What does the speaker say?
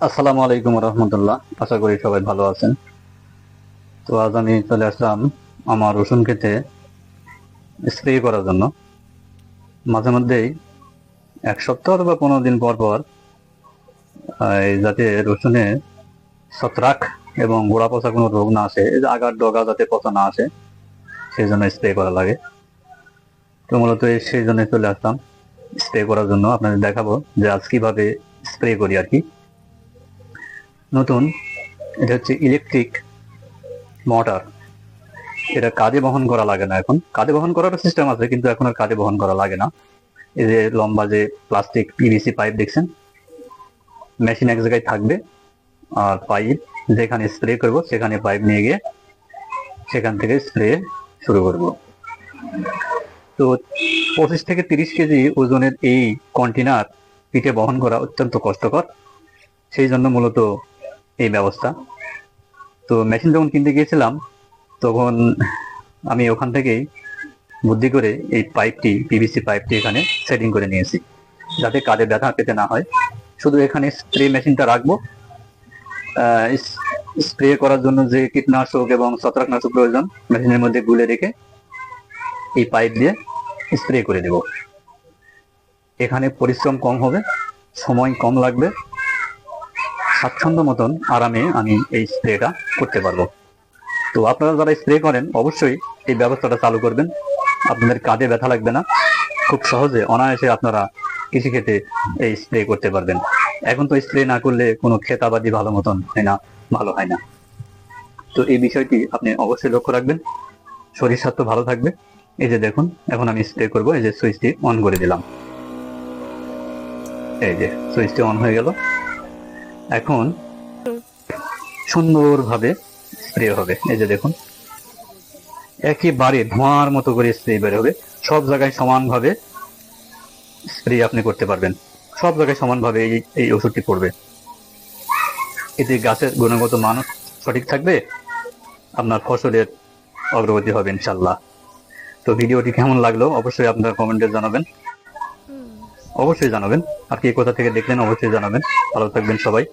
আসসালামু আলাইকুম রহমতুল্লাহ। আশা করি সবাই ভালো আছেন। তো আজ আমি চলে আসলাম আমার রসুন ক্ষেতে স্প্রে করার জন্য। মাঝে মধ্যেই 1 সপ্তাহ অথবা 15 দিন পর পর যাতে রসুনে ছত্রাক এবং গোড়া পচা কোনো রোগ না আসে, এই যে আগার ডগা যাতে পচা না আসে, সেই জন্য স্প্রে করা লাগে। তো মূলত সেই জন্য চলে আসলাম স্প্রে করার জন্য। আপনাদের দেখাবো যে আজ কিভাবে স্প্রে করি আর কি। নতুন, এটা হচ্ছে ইলেকট্রিক মোটর। এটা কাঁধে বহন করা লাগে না। এখন কাঁধে বহন করার সিস্টেম আছে, কিন্তু এখন আর কাঁধে বহন করা লাগে না। এই যে লম্বা যে প্লাস্টিক পিভিসি পাইপ দেখছেন, মেশিন এক জায়গায় থাকবে, আর পাইপ যেখানে স্প্রে করব সেখানে পাইপ নিয়ে গিয়ে সেখান থেকে স্প্রে শুরু করব। তো 25 থেকে 30 কেজি ওজনের এই কন্টেনার পিঠে বহন করা অত্যন্ত কষ্টকর, সেই জন্য মূলত এই ব্যবস্থা। তো মেশিন যখন কিনতে গিয়েছিলাম, তখন আমি ওখান থেকেই বুদ্ধি করে এই পাইপটি, পিভিসি পাইপটি এখানে সেটিং করে নিয়েছি, যাতে কাঁধে ব্যথা পেতে না হয়। শুধু এখানে স্প্রে মেশিনটা রাখবো। স্প্রে করার জন্য যে কীটনাশক এবং ছত্রাকনাশক প্রয়োজন মেশিনের মধ্যে গুলে রেখে এই পাইপ দিয়ে স্প্রে করে দেব। এখানে পরিশ্রম কম হবে, সময় কম লাগবে, স্বাচ্ছন্দ্য মতন আরামে আমি এই স্প্রেটা করতে পারবো। তো আপনারা যারা স্প্রে করেন অবশ্যই এই ব্যবস্থাটা চালু করবেন। আপনাদের কাঁধে ব্যথা লাগবে না, খুব সহজে অনায়াসে আপনারা কৃষিক্ষেত্রে এই স্প্রে করতে পারবেন। এখন তো স্প্রে না করলে কোনো ক্ষেতাবাদি ভালো মতন হয় না, ভালো হয় না। তো এই বিষয়টি আপনি অবশ্যই লক্ষ্য রাখবেন, শরীর স্বাস্থ্য ভালো থাকবে। এই যে দেখুন, এখন আমি স্প্রে করব। এই যে সুইচটি অন করে দিলাম, এই যে সুইচটি অন হয়ে গেল। এখন সুন্দরভাবে স্প্রে হবে। এই যে দেখুন, একেবারে ধোঁয়ার মতো করে স্প্রে বের হবে। সব জায়গায় সমানভাবে স্প্রে আপনি করতে পারবেন, সব জায়গায় সমানভাবে এই ওষুধটি পড়বে। এতে গাছের গুণগত মান সঠিক থাকবে, আপনার ফসলের অগ্রগতি হবে ইনশাল্লাহ। তো ভিডিওটি কেমন লাগলো অবশ্যই আপনার কমেন্টে জানাবেন, অবশ্যই জানাবেন। আর কি কোথা থেকে দেখলেন অবশ্যই জানাবেন। ভালো থাকবেন সবাই।